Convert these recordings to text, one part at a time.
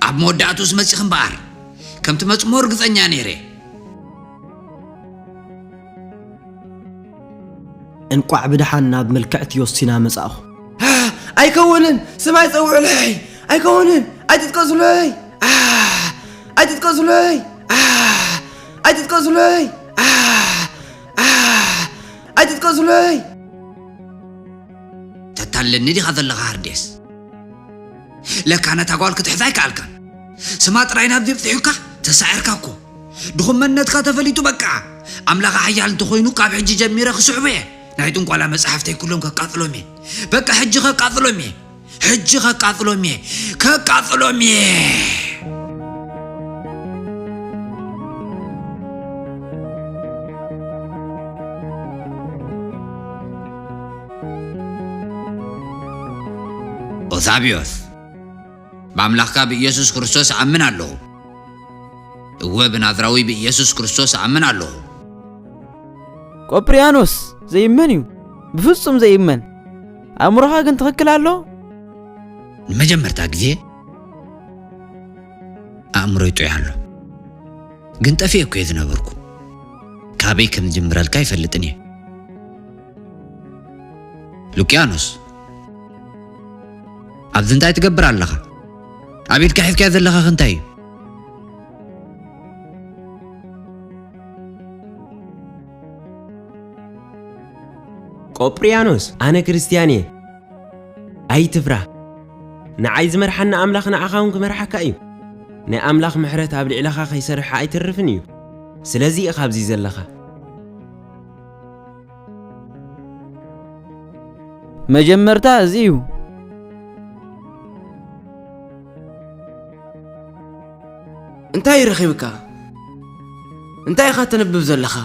ኣብ መወዳእቱስ መጽእ እምበር ከምቲ መጽሞር ግጸኛ ነይረ እንቋዕ ብድሓን ናብ መልክዕቲ ወሲና መጻእኹ ኣይከውንን ሰማይ ጸውዕለይ ኣይከውንን ኣይትጥቀሱለይ ኣይትጥቀሱለይ ኣይትጥቀሱለይ ኣይትጥቀሱለይ ተታለኒ ዲኻ ዘለኻ ሃርዴስ ለካነ ታጓል ክትሕዛይ ካልከን ስማ ጥራይ ናብ ዲብጥሑካ ተሳዒርካኩ ድኹም መንነትካ ተፈሊጡ በቃ ኣምላኽ ሓያል እንተኾይኑ ካብ ሕጂ ጀሚረ ክስዕበ ናይ ጥንቋላ መጽሓፍተይ ኩሎም ከቃጥሎም እየ በቃ ሕጂ ከቃጥሎም እየ ሕጂ ከቃጥሎም እየ ከቃጥሎም እየ ኦዛቢዮስ በአምላክካ በኢየሱስ ክርስቶስ አምናለሁ ወበናዝራዊ በኢየሱስ ክርስቶስ አምናለሁ ቆጵርያኖስ ዘይመንዩ በፍጹም ዘይመን አምሮኻ ግን ትክክል አሎ መጀመርታ ጊዜ አምሮ ይጦያለሁ ግን ጠፊ እኮ የዝነበርኩ ካበይ ከም ጀምራልካ ይፈልጥኒ ሉቂያኖስ ኣብዚ እንታይ ትገብር ኣለኻ አቤት ከሕፍካ ዘለኻ እንታይ ቆጵርያኖስ ኣነ ክርስቲያን እየ ኣይትፍራ ንዓይ ዝመርሐና ኣምላኽ ንዓኻውን ክመርሐካ እዩ ናይ ኣምላኽ ምሕረት ኣብ ልዕለኻ ከይሰርሕ ኣይትርፍን እዩ ስለዚ ኢኻ ኣብዚ ዘለኻ መጀመርታ እዚ እዩ እንታይ ረኺብካ እንታይ ኢኻ ተነብብ ዘለኻ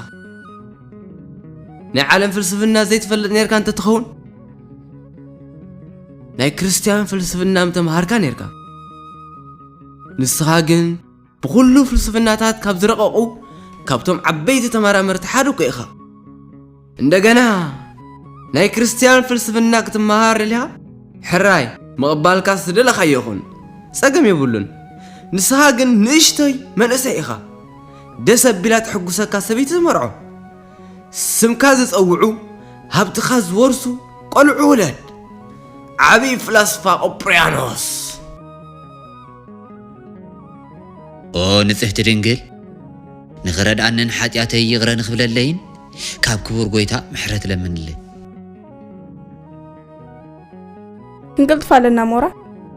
ናይ ዓለም ፍልስፍና ዘይትፈልጥ ነርካ እንተ ትኸውን ናይ ክርስቲያን ፍልስፍና ምተምሃርካ ነርካ ንስኻ ግን ብኩሉ ፍልስፍናታት ካብ ዝረቐቑ ካብቶም ዓበይቲ ተመራመርቲ ሓደ እኮ ኢኻ እንደገና ናይ ክርስቲያን ፍልስፍና ክትመሃር ኢልካ ሕራይ ምቕባልካ ዝደለኻዮ ይኹን ፀገም የብሉን ንስኻ ግን ንእሽተይ መንእሰይ ኢኻ ደስ ኣቢላ ትሕጉሰካ ሰበይቲ ዝመርዖ ስምካ ዝፀውዑ ሃብትኻ ዝወርሱ ቆልዑ ውለድ ዓብይ ፍላስፋ ቆጵርያኖስ ኦ ንጽሕቲ ድንግል ንኽረድኣንን ሓጢኣተይ ይቕረ ንኽብለለይን ካብ ክቡር ጎይታ ምሕረት ለምንልይ ክንቅልጥፍ ኣለና ሞራ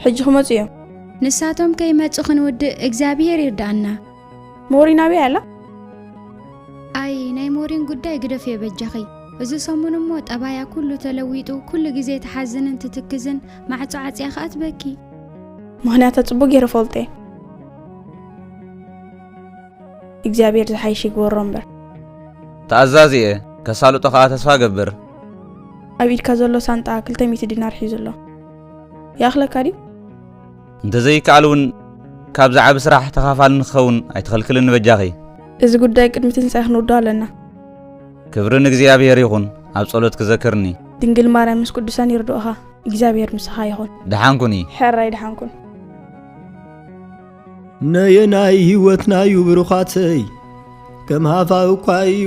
ሕጂ ክመፁ እዮም ንሳቶም ከይመፁ ክንውድእ እግዚኣብሔር ይርዳኣና ሞሪናዊ ኣላ ኣይ ናይ ሞሪን ጉዳይ ግደፍ የበጃኺ እዚ ሰሙን እሞ ጠባያ ኩሉ ተለዊጡ ኩሉ ግዜ ተሓዝንን ትትክዝን ማዕፆ ዓፅያ ከዓ ትበኪ ምክንያት ፅቡቅ ገይረ ፈልጤ እግዚኣብሔር ዝሓይሽ ይግበሮ እምበር ተኣዛዚ እየ ከሳልጦ ከዓ ተስፋ ገብር ኣብ ኢድካ ዘሎ ሳንጣ 200 ዲናር ሒዙ ኣሎ ያኽለካ ድዩ እንተዘይከኣል እውን ካብዚ ዓብ ስራሕ ተኻፋል ንኽኸውን ኣይትኸልክልን ንበጃኺ እዚ ጉዳይ ቅድሚ ትንሣኤ ክንውድኦ ኣለና ክብሪ ንእግዚኣብሔር ይኹን ኣብ ጸሎት ክዘክርኒ ድንግል ማርያም ምስ ቅዱሳን ይርድኡኻ እግዚኣብሔር ምስኻ ይኹን ድሓንኩኒ ሕራይ ድሓንኩን ነየናይ ህይወትናዩ ብሩኻተይ ከም ሃፋው እኳ እዩ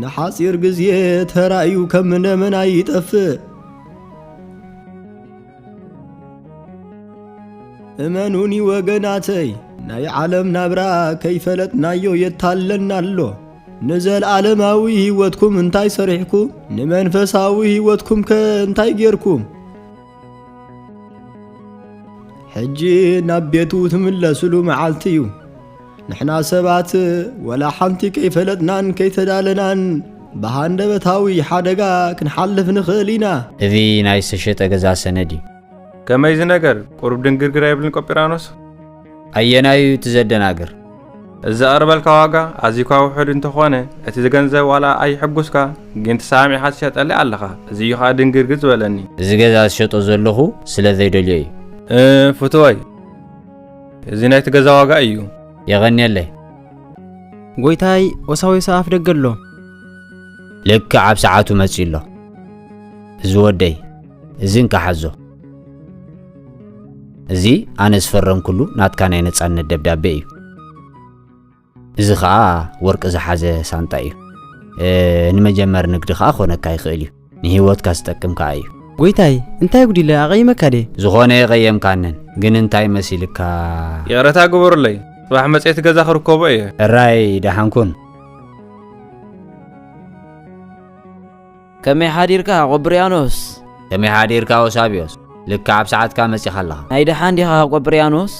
ንሓፂር ግዜ ተራእዩ ከም እንደመና ይጠፍእ እመኑኒ ወገናተይ ናይ ዓለም ናብራ ከይፈለጥናዮ የታለና ኣሎ ንዘለዓለማዊ ህይወትኩም እንታይ ሰሪሕኩም ንመንፈሳዊ ህይወትኩም ከእንታይ ጌርኩም ሕጂ ናብ ቤቱ ትምለስሉ መዓልቲ እዩ ንሕና ሰባት ወላ ሓንቲ ከይፈለጥናን ከይተዳለናን ብሃንደበታዊ ሓደጋ ክንሓልፍ ንኽእል ኢና እዚ ናይ ዝተሸጠ ገዛ ሰነድ እዩ ከመይ ዝነገር ቁርብ ድንግርግር የብልን ቆጵርያኖስ ኣየናዩ ትዘደናግር እዚ ኣርበልካ ዋጋ ኣዚኳ ውሑድ እንተኾነ እቲ ዝገንዘብ ዋላ ኣይሕጉስካ ግን ተሳሚዕኻ ትሸጠለይ ኣለኻ እዚ እዩ ከዓ ድንግርግር ዝበለኒ እዚ ገዛ ዝሸጦ ዘለኹ ስለ ዘይደልዮ እዩ ፍትወይ እዚ ናይቲ ገዛ ዋጋ እዩ የቐኒየለይ ጎይታይ ወሳዊሳ ኣፍ ደገ ኣሎ ልክዕ ኣብ ሰዓቱ መፂኡ ኣሎ እዚ ወደይ እዚ እንካሓዞ እዚ ኣነ ዝፈረም ኩሉ ናትካ ናይ ነጻነት ደብዳቤ እዩ እዚ ኸዓ ወርቂ ዝሓዘ ሳንጣ እዩ ንመጀመር ንግዲ ኸዓ ኾነካ ይኽእል እዩ ንህይወትካ ዝጠቅም ከዓ እዩ ጎይታይ እንታይ ጉዲለ ኣቐይመካ ደ ዝኾነ የቐየምካነን ግን እንታይ መሲልካ ይቕረታ ግበሩለይ ጽባሕ መጽሔት ገዛ ክርከቦ እየ እራይ ደሓንኩን ከመይ ሓዲርካ ቆጵርያኖስ ከመይ ሓዲርካ ኦሳብዮስ ልካ ኣብ ሰዓትካ መጺኻ ኣለኻ ናይ ደሓን ዲኻ ቆጵርያኖስ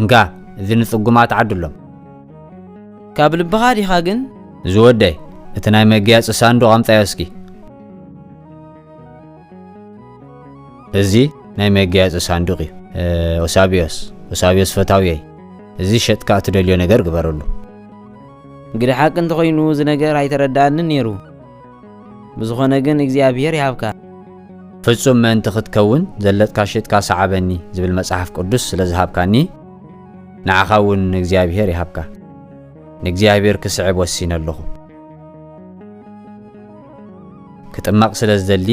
እንካ እዚ ንጽጉማት ዓድሎም ካብ ልብኻ ዲኻ ግን ዝወደይ እቲ ናይ መግያፂ ሳንዱቕ ኣምጣዮ እስኪ እዚ ናይ መግያፂ ሳንዱቕ እዩ ኦሳብዮስ ፈታውየይ እዚ ሸጥካ እትደልዮ ነገር ግበረሉ እንግዲ ሓቂ እንተኾይኑ እዚ ነገር ኣይተረዳእንን ነይሩ ብዝኾነ ግን እግዚኣብሔር ይሃብካ ፍጹም ምእንቲ ክትከውን ዘለጥካ ሸጥካ ሰዓበኒ ዝብል መጽሓፍ ቅዱስ ስለ ዝሃብካኒ ንዓኻ እውን እግዚኣብሔር ይሃብካ ንእግዚኣብሔር ክስዕብ ወሲነ ኣለኹ ክጥማቕ ስለ ዝደሊ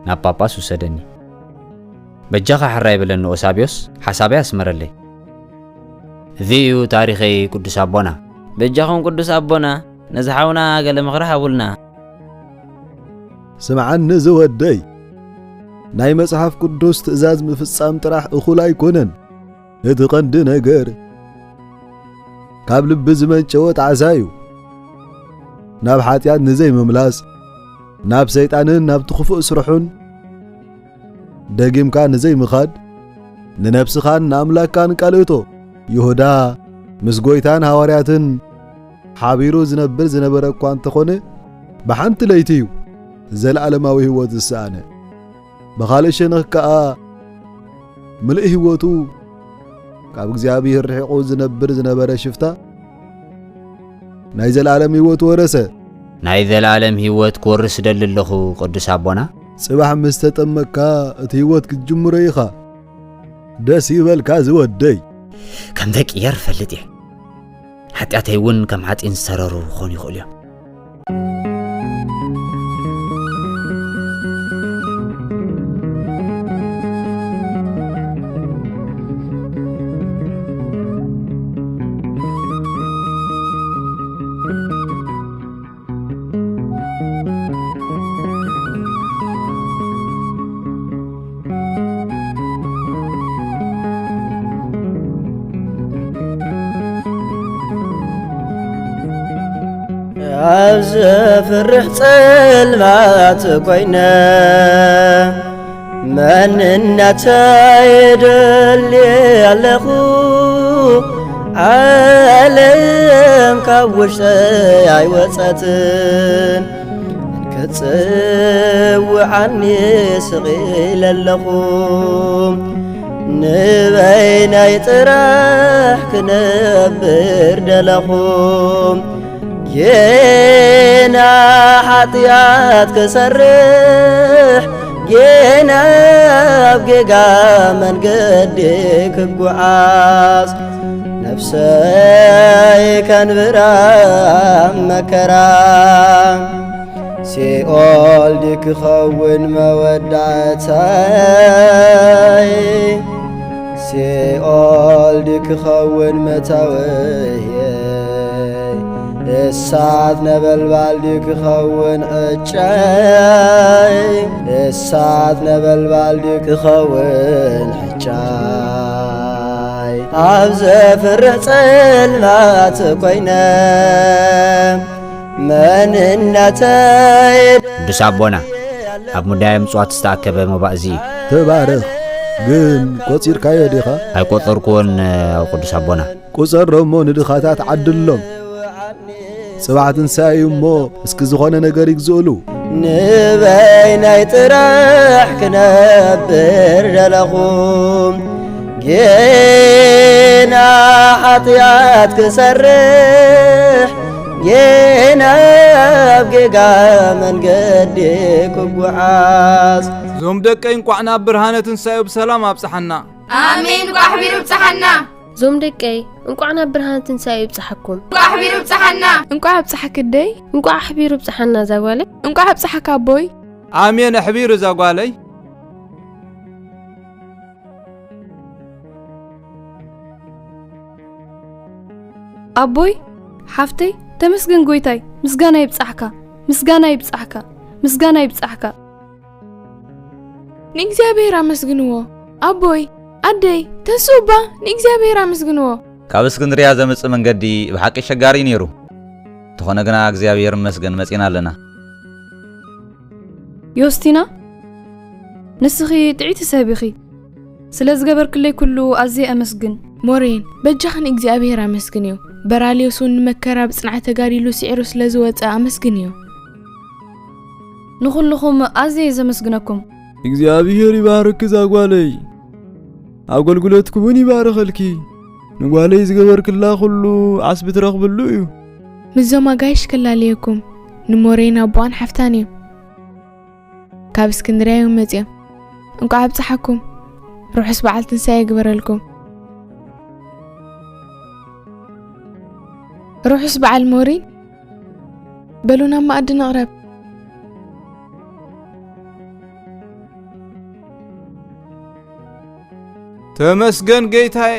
ናብ ጳጳስ ውሰደኒ በጃኻ ሕራ ይብለኒ ኦሳብዮስ ሓሳበይ ኣስመረለይ እዚ እዩ ታሪኸይ ቅዱስ ኣቦና በጃኹም ቅዱስ ኣቦና ነዚ ሓውና ገለ ምኽሪ ሃቡልና ስምዓኒ ዝወደይ ናይ መጽሓፍ ቅዱስ ትእዛዝ ምፍጻም ጥራሕ እኹል ኣይኮነን እቲ ቐንዲ ነገር ካብ ልቢ ዝመንጨወ ጣዕሳ እዩ ናብ ሓጢኣት ንዘይምምላስ ናብ ሰይጣንን ናብ ትኽፉእ ስርሑን ደጊምካ ንዘይምኻድ ንነፍስኻን ንኣምላክካን ቃልእቶ ይሁዳ ምስ ጐይታን ሃዋርያትን ሓቢሩ ዝነብር ዝነበረ እኳ እንተኾነ ብሓንቲ ለይቲ እዩ ዘለዓለማዊ ህይወት ዝሰኣነ ብኻልእ ሸነኽ ከዓ ምልእ ህይወቱ ካብ እግዚኣብሔር ርሒቑ ዝነብር ዝነበረ ሽፍታ ናይ ዘለዓለም ህይወት ወረሰ ናይ ዘለዓለም ህይወት ክወርስ ደሊ ኣለኹ ቅዱስ ኣቦና ጽባሕ ምስ ተጠመቅካ እቲ ህይወት ክትጅምሮ ኢኻ ደስ ይበልካ ዝወደይ ከም ደቂየር ፈልጥ እየ ሓጢኣተይ እውን ከም ሓጢን ዝተረሩ ክኾኑ ይኽእሉ እዮም زفرح صلمات كوينا من النتايد اللي علخو عالم كوش اي وصاتن كتصو عني سغيل اللخو نبين يطرح كنبر دلخو جينا حطيات كسرح جينا بقيقا من قدك بقعاص نفسي كان برام مكرام سيقول ديك خون مودعتاي سيقول ديك خون متاويه الساعة نبلبال ديك خون حجاي الساعة نبلبال ديك خون حجاي عبزة فرح صلمات كوينا من النتايد ቅዱስ ኣቦና ኣብ ሙዳይ ምጽዋት ዝተኣከበ መባእዚ ተባረኽ ግን ቆፂርካዮ ዲኻ ኣይቆጠርኩዎን ኣብ ቅዱስ ኣቦና ቁፀሮሞ ንድኻታት ዓድሎም ጽባሕ ትንሣኤ እሞ እስኪ ዝኾነ ነገር ይግዝእሉ ንበይናይ ጥራሕ ክነብር ደለኹም ጌና ሓጢኣት ክሰርሕ ጌና ኣብ ጌጋ መንገዲ ክጓዓዝ ዞም ደቀይ እንቋዕ ናብ ብርሃነ ትንሣኤ ብሰላም ኣብጽሓና ኣሜን እንቋዕ ሕቢሩ ብጽሓና ዞም ደቀይ እንቋዕ ናብ ብርሃነ ትንሣኤ ይብጽሓኩም እንቋዕ ሕቢሩ ብጽሓና እንቋዕ ኣብጽሓክ ደይ እንቋዕ ሕቢሩ ብጽሓና ዛጓለይ እንቋዕ ኣብጽሓካ ቦይ ኣሜን ሕቢሩ ዛጓለይ أبوي حفتي تمسجن قويتاي مسجانا يبصحكا مسجانا يبصحكا مسجانا يبصحكا نيجزابيرا مسجنوه أبوي أدي تسوبا نيجزابيرا مسجنوه ካብ እስክንድርያ ዘመጽእ መንገዲ ብሓቂ ሸጋሪ ነይሩ ተኾነ ግና እግዚአብሔር መስገን መጽና ኣለና يوستينا نسخي تعيت سابخي سلازجبر كلي كله أزي أمسجن مورين بجخن إجزابيرا مسجنيو براليوسون مكرا بصنعة قاريلو سعرو سلازوات أمسجنيو نخلكم أزي زمسجنكم እግዚአብሔር ይባርክ ዛጓለይ አገልግሎትኩም ይባርክልኪ ንጓለይ ዝገበርክላ ሁሉ ዓስብ ትረኽብሉ እዩ ምዞማ ጋይሽ ከላለየኩም ንሞሬና አቧን ሓፍታንዩ ካብ እስክንድርያ መጽኦም እንኳ ኣብጽሓኩም ሩሕስ በዓል ትንሳኤ ይግበረልኩም ሩሕስ በዓል ሞሪን በሉና ማዕድ ነቕረብ ተመስገን ጌታዬ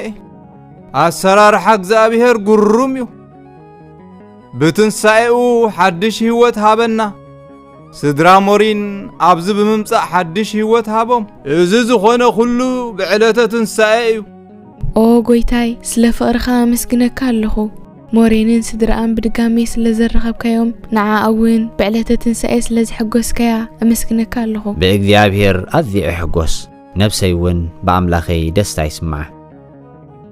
አሰራርሓ እግዚአብሔር ጉሩም እዩ ብትንሳኤኡ ሓድሽ ህይወት ሃበና ስድራ ሞሪን ኣብዚ ብምምጻእ ሓድሽ ህይወት ሃቦም እዚ ዝኾነ ኩሉ ብዕለተ ትንሳኤ እዩ ኦ ጎይታይ ስለ ፍቕርኻ ኣመስግነካ ኣለኹ ሞሬንን ስድራኣን ብድጋሚ ስለ ዘረኸብካዮም ንዓኣውን ብዕለተ ትንሳኤ ስለ ዝሕጐስካያ ኣመስግነካ ኣለኹ ብእግዚአብሔር ኣዝየ ሕጐስ ነፍሰይ እውን ብኣምላኸይ ደስታ ይስማዕ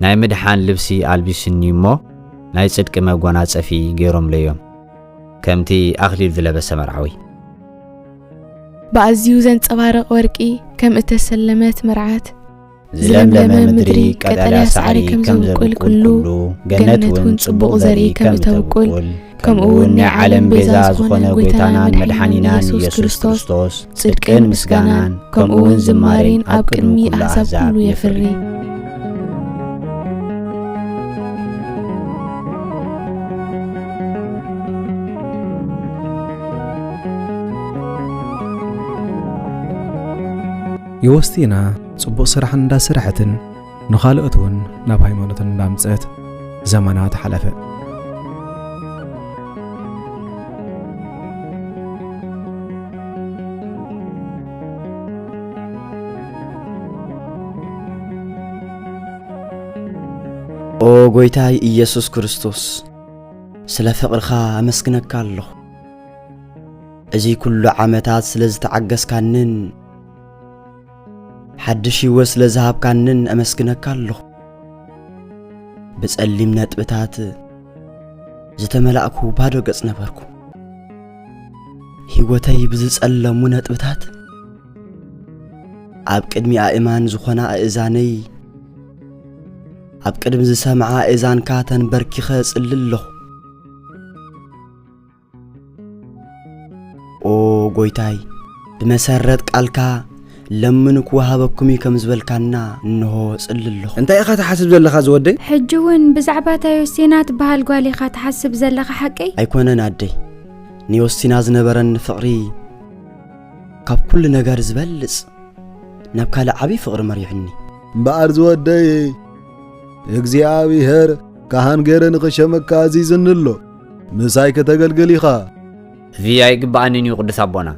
ናይ ምድሓን ልብሲ ኣልቢስኒ እሞ ናይ ጽድቂ መጎናጸፊ ገይሮምለዮም ከምቲ ኣኽሊል ዝለበሰ መርዓዊ በኣዝዩ ዘንጸባረቕ ወርቂ ከም እተሰለመት መርዓት ዝለምለመ ምድሪ ቀጠልያ ሳዕሪ ከም ዘብቁል ኩሉ ገነት እውን ጽቡቕ ዘርኢ ከም እተብቁል ከምኡውን ናይ ዓለም ቤዛ ዝኾነ ጐይታናን መድሓኒናን ኢየሱስ ክርስቶስ ጽድቅን ምስጋናን ከምኡውን ዝማሬን ኣብ ቅድሚ ኣሕዛብ ኩሉ የፍሪ يوستينا ጽቡቕ ስራሕ እንዳስራሕትን ንኻልኦት እውን ናብ ሃይማኖትን እንዳምጽት ዘመናት ሓለፈ ኦ ጎይታይ ኢየሱስ ክርስቶስ ስለ ፍቕርኻ ኣመስግነካ ኣለኹ እዚ ኩሉ ዓመታት ስለ ዝተዓገስካንን ሓድሽ ህይወት ስለ ዝሃብካንን ኣመስግነካ ኣለኹ ብጸሊም ነጥብታት ዝተመላእኩ ባዶ ገጽ ነበርኩ ህይወተይ ብዝጸለሙ ነጥብታት ኣብ ቅድሚ ኣእማን ዝኾና ኣእዛነይ ኣብ ቅድም ዝሰምዓ ኣእዛንካ ተንበርኪኸ ጽልለኹ ኦ ጎይታይ ብመሰረት ቃልካ ለምን ክወሃበኩም ከም ዝበልካና እንሆ ጽልለኹ እንታይ ኢኻ ተሓስብ ዘለኻ ዝወደይ ሕጂ እውን ብዛዕባ ዮስቲና ትበሃል ጓል ኢኻ ተሓስብ ዘለኻ ሓቂ ኣይኮነን ኣደይ ንዮስቲና ዝነበረን ፍቕሪ ካብ ኩሉ ነገር ዝበልጽ ናብ ካልእ ዓብዪ ፍቕሪ መሪሑኒ እምበኣር ዝወደይ እግዚአብሔር ካህን ገይረ ንኽሸመካ ኣዚዝኒ ኣሎ ምሳይ ከተገልግል ኢኻ እዚ ኣይግባኣንን እዩ ቅዱስ ኣቦና